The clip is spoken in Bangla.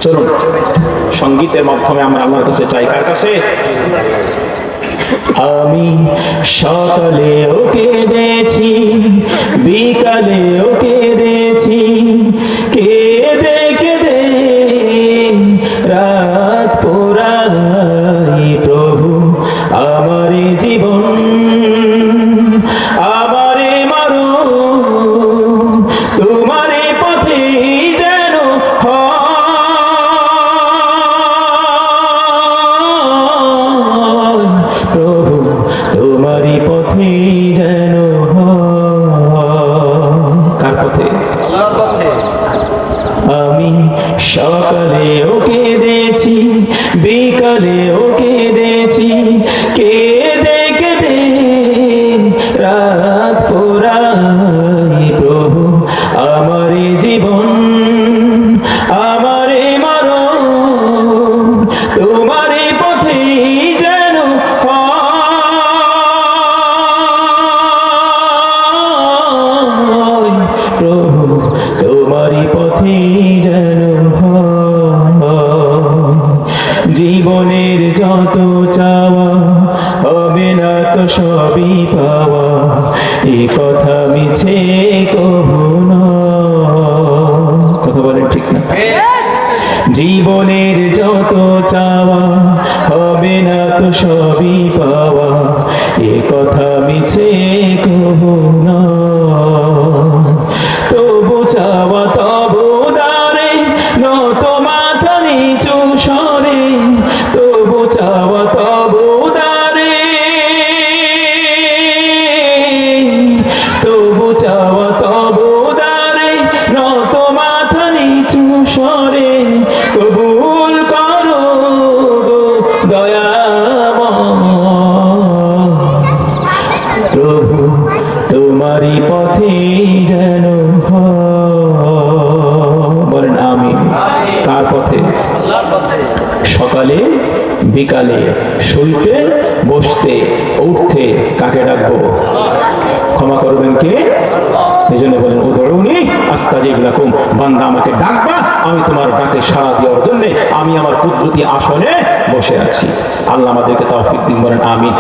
চলুন সঙ্গীতের মাধ্যমে আমরা আল্লাহর কাছে চাই। কার কাছে? আমি সকালে ওকে কেঁদেছি, বিকালে ওকে কেঁদেছি, কেঁদে কেঁদে রাত পোড়াই প্রভু আমার জীবন, আমারে মারো তোমার পথে যেন প্রভু তোমারই পথে যেন। কার পথে? আল্লাহর পথে। আমি সকালে ওকে কেঁদেছি, বিকালে ওকে কেঁদেছি, কেঁদে কেঁদে রাত পোড়াই প্রভু আমার জীবন, আমারে মারো তোমার পথে যেন প্রভু তোমারই পথে যেন। জীবনের যত চাওয়া হবে না তো সবই পাওয়া, এ কথা মিছে কহু না। কথা বলেন ঠিক না? জীবনের যত চাওয়া হবে না তো সবই পাওয়া, এ কথা মিছে কহু না। তবু চাওয়া তবু দারে নত মাথা নিচু সরে, তবু চাওয়া তবু দারে, তবু চাওয়া তবু দারে নত মাথা নিচু সরে, কবুল করো গো দয়াময় প্রভু তোমারই পথে যেন। বলেন আমিন। কার পথে? সকালে বিকালে শুইতে বসতে উঠতে কাকে ডাকবো? ক্ষমা করবেন কে? এই জন্য বলেন উদউনি আস্তাজিব লাকুম, বান্দা আমাকে ডাকবা, আমি তোমার ডাকে সাড়া দেওয়ার জন্য আমি আমার কুদরতি আসনে বসে আছি। আল্লাহ আমাদেরকে তৌফিক দিন। বলেন আমিন।